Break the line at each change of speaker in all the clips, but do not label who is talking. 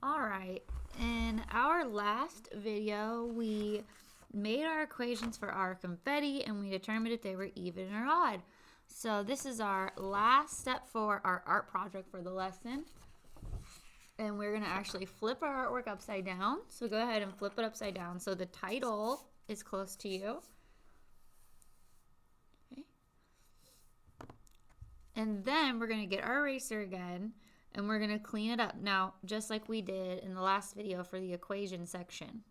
All right, in our last video, we made our equations for our confetti and we determined if they were even or odd. So this is our last step for our art project for the lesson. And we're gonna actually flip our artwork upside down. So go ahead and flip it upside down so the title is close to you. Okay. And then we're gonna get our eraser again and we're gonna clean it up. Now, just like we did in the last video for the equation section.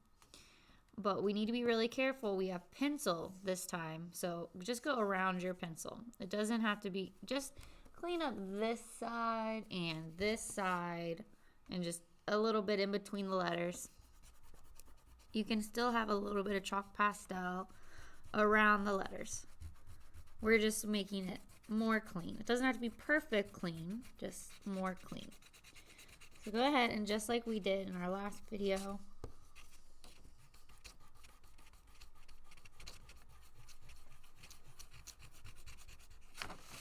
But we need to be really careful. We have pencil this time, so just go around your pencil. It doesn't have to be, just clean up this side and just a little bit in between the letters. You can still have a little bit of chalk pastel around the letters. We're just making it more clean. It doesn't have to be perfect clean, just more clean. So go ahead and just like we did in our last video,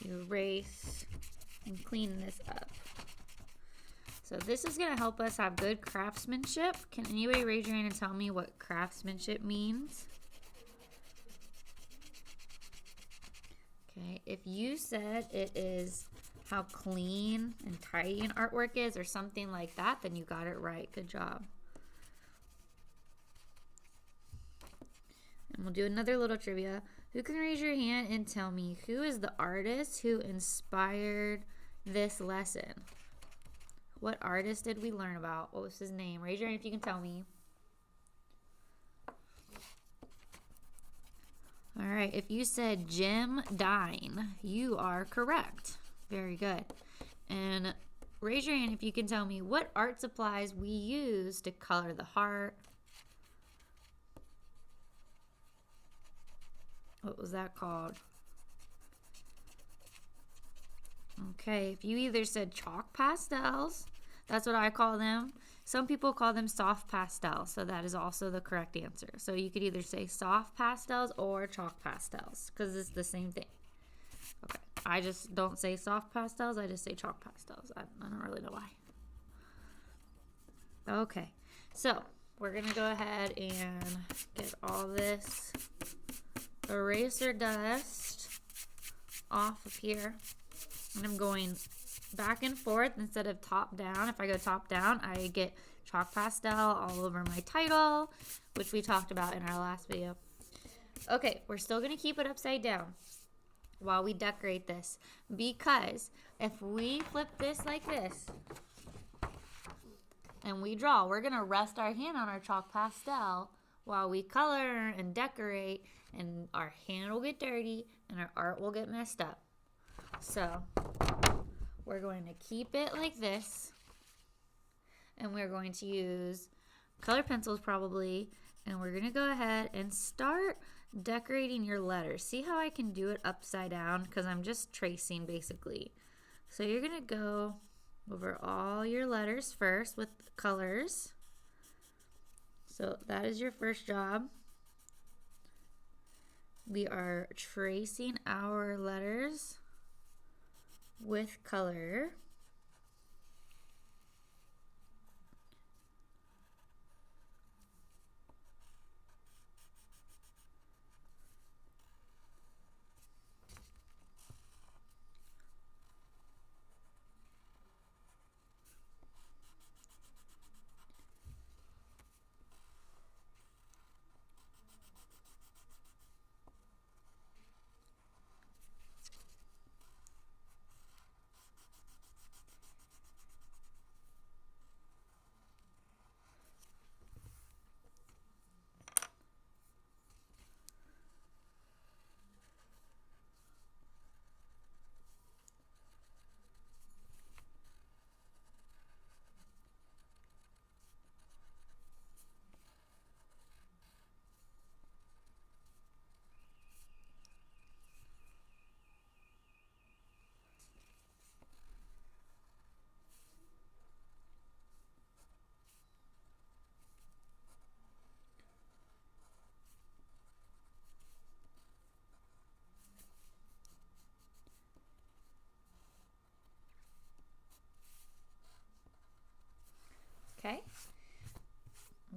erase and clean this up. So this is going to help us have good craftsmanship. Can anybody raise your hand and tell me what craftsmanship means? Okay, if you said it is how clean and tidy an artwork is or something like that, then you got it right. Good job. And we'll do another little trivia. Who can raise your hand and tell me who is the artist who inspired this lesson? What artist did we learn about? What was his name? Raise your hand if you can tell me. All right, if you said Jim Dine, you are correct. Very good. And raise your hand if you can tell me what art supplies we use to color the heart. What was that called? Okay, if you either said chalk pastels, that's what I call them. Some people call them soft pastels, so that is also the correct answer. So you could either say soft pastels or chalk pastels, because it's the same thing. Okay, I just don't say soft pastels, I just say chalk pastels. I don't really know why. Okay, so we're gonna go ahead and get all this eraser dust off of here. And I'm going back and forth instead of top down. If I go top down, I get chalk pastel all over my title, which we talked about in our last video. Okay, we're still going to keep it upside down while we decorate this, because if we flip this like this and we draw, we're going to rest our hand on our chalk pastel while we color and decorate, and our hand will get dirty and our art will get messed up. So we're going to keep it like this, and we're going to use colored pencils probably, and we're going to go ahead and start decorating your letters. See how I can do it upside down, because I'm just tracing basically. So you're going to go over all your letters first with colors. So that is your first job. We are tracing our letters with color.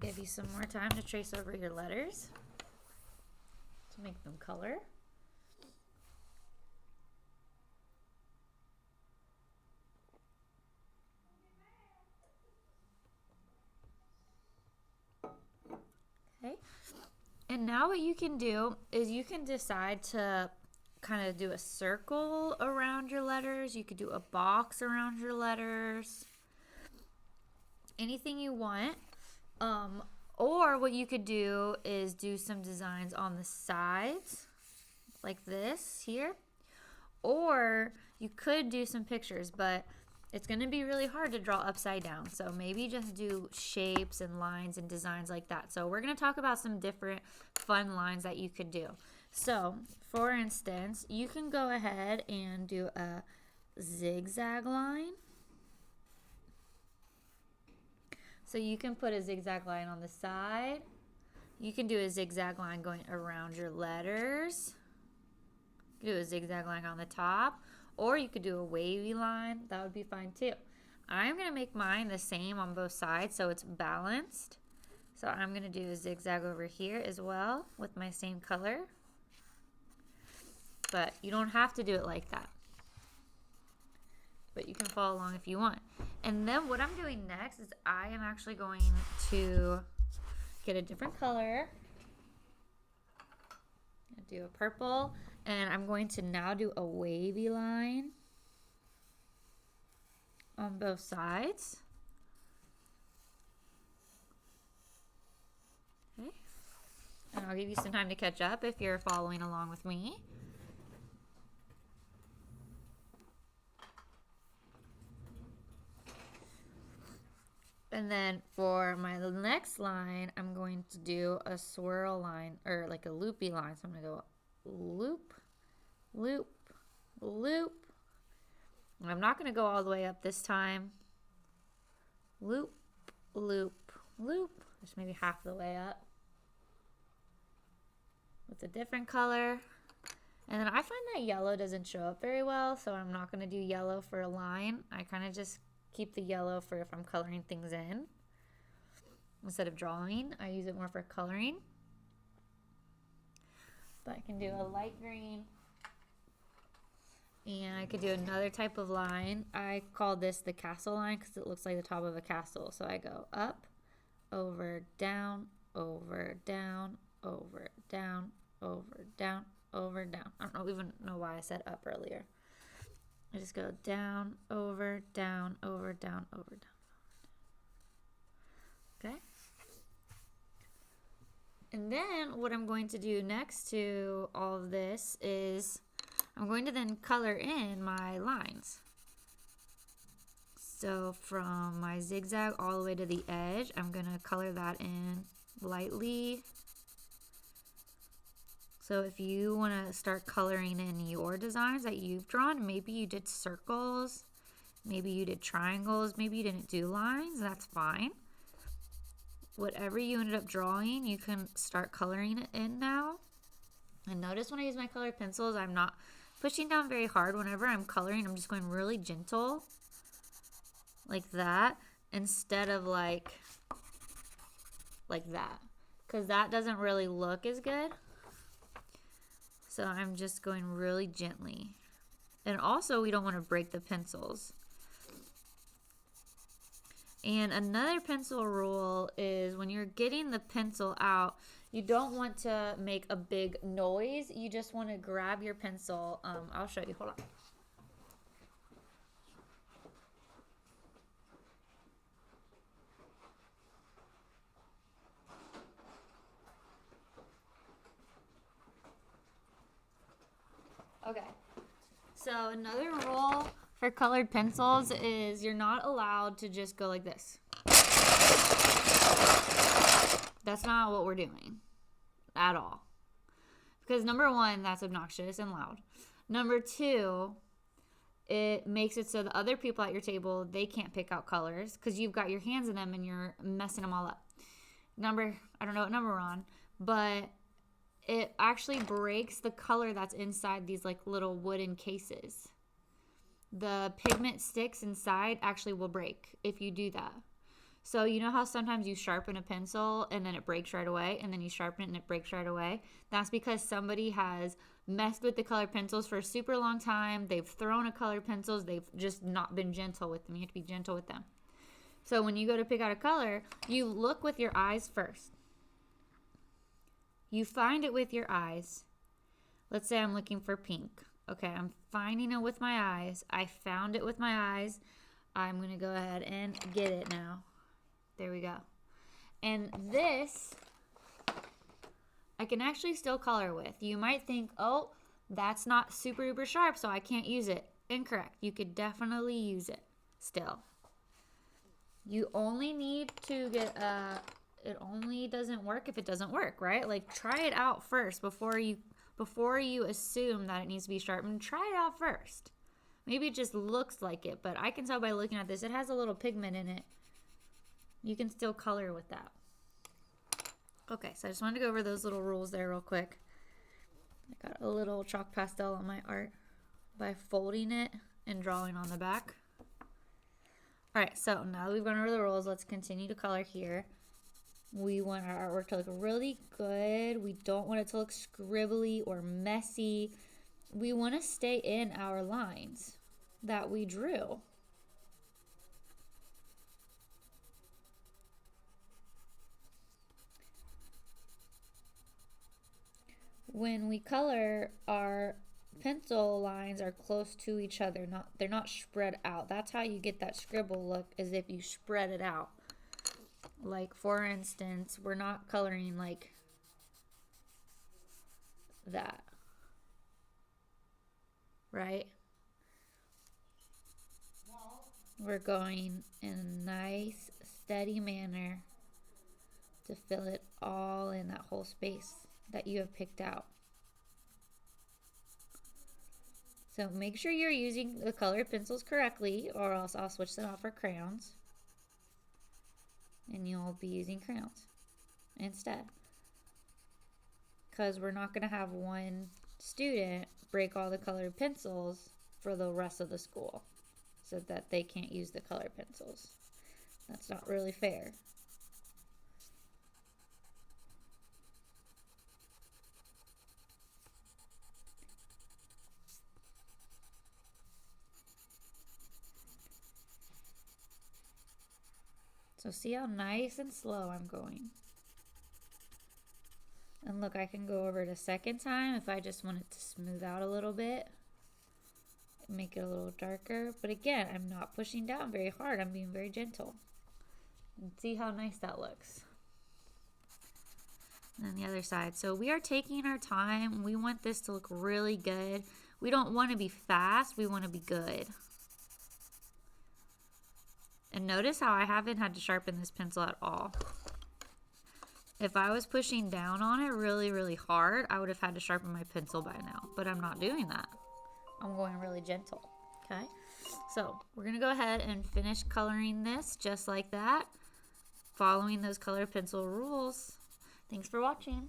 Give you some more time to trace over your letters to make them color. Okay. And now what you can do is you can decide to kind of do a circle around your letters. You could do a box around your letters. Anything you want. Or what you could do is do some designs on the sides like this here. Or you could do some pictures, but it's going to be really hard to draw upside down. So maybe just do shapes and lines and designs like that. So we're going to talk about some different fun lines that you could do. So for instance, you can go ahead and do a zigzag line. So you can put a zigzag line on the side. You can do a zigzag line going around your letters. You can do a zigzag line on the top. Or you could do a wavy line. That would be fine too. I'm going to make mine the same on both sides so it's balanced. So I'm going to do a zigzag over here as well with my same color. But you don't have to do it like that. But you can follow along if you want. And then what I'm doing next is I am actually going to get a different color. I'll do a purple, and I'm going to now do a wavy line on both sides. Okay. And I'll give you some time to catch up if you're following along with me. And then for my next line, I'm going to do a swirl line, or like a loopy line. So I'm going to go loop, loop, loop. And I'm not going to go all the way up this time. Loop, loop, loop. Just maybe half the way up. With a different color. And then I find that yellow doesn't show up very well, so I'm not going to do yellow for a line. I kind of just keep the yellow for if I'm coloring things in. Instead of drawing, I use it more for coloring. But I can do a light green. And I could do another type of line. I call this the castle line because it looks like the top of a castle. So I go up, over, down, over, down, over, down, over, down, over, down. I don't even know why I said up earlier. I just go down, over, down, over, down, over, down. Okay. And then what I'm going to do next to all of this is I'm going to then color in my lines. So from my zigzag all the way to the edge, I'm going to color that in lightly. So if you want to start coloring in your designs that you've drawn, maybe you did circles, maybe you did triangles, maybe you didn't do lines, that's fine. Whatever you ended up drawing, you can start coloring it in now. And notice when I use my colored pencils, I'm not pushing down very hard. Whenever I'm coloring, I'm just going really gentle, like that, instead of like that, because that doesn't really look as good. So I'm just going really gently. And also we don't want to break the pencils. And another pencil rule is when you're getting the pencil out, you don't want to make a big noise. You just want to grab your pencil. I'll show you. Hold on. Okay, so another rule for colored pencils is you're not allowed to just go like this. That's not what we're doing at all. Because number one, that's obnoxious and loud. Number two, it makes it so the other people at your table, they can't pick out colors because you've got your hands in them and you're messing them all up. I don't know what number we're on, but it actually breaks the color that's inside these like little wooden cases. The pigment sticks inside actually will break if you do that. So you know how sometimes you sharpen a pencil and then it breaks right away, and then you sharpen it and it breaks right away? That's because somebody has messed with the colored pencils for a super long time. They've thrown a colored pencils. They've just not been gentle with them. You have to be gentle with them. So when you go to pick out a color, you look with your eyes first. You find it with your eyes. Let's say I'm looking for pink. Okay, I'm finding it with my eyes. I found it with my eyes. I'm going to go ahead and get it now. There we go. And this, I can actually still color with. You might think, oh, that's not super duper sharp, so I can't use it. Incorrect. You could definitely use it still. You only need to get it only doesn't work if it doesn't work, right? Like, try it out first before you assume that it needs to be sharpened. Try it out first. Maybe it just looks like it, but I can tell by looking at this, it has a little pigment in it. You can still color with that. Okay, so I just wanted to go over those little rules there real quick. I got a little chalk pastel on my art by folding it and drawing on the back. All right, so now that we've gone over the rules, let's continue to color here. We want our artwork to look really good. We don't want it to look scribbly or messy. We want to stay in our lines that we drew. When we color, our pencil lines are close to each other. They're not spread out. That's how you get that scribble look, as if you spread it out. Like, for instance, we're not coloring like that, right? We're going in a nice, steady manner to fill it all in, that whole space that you have picked out. So make sure you're using the colored pencils correctly, or else I'll switch them out for crayons. And you'll be using crayons instead. Because we're not going to have one student break all the colored pencils for the rest of the school, so that they can't use the colored pencils. That's not really fair. So see how nice and slow I'm going. And look, I can go over it a second time if I just want it to smooth out a little bit. Make it a little darker. But again, I'm not pushing down very hard. I'm being very gentle. And see how nice that looks. And then the other side. So we are taking our time. We want this to look really good. We don't want to be fast. We want to be good. And notice how I haven't had to sharpen this pencil at all. If I was pushing down on it really, really hard, I would have had to sharpen my pencil by now. But I'm not doing that. I'm going really gentle. Okay? So we're going to go ahead and finish coloring this just like that, following those color pencil rules. Thanks for watching.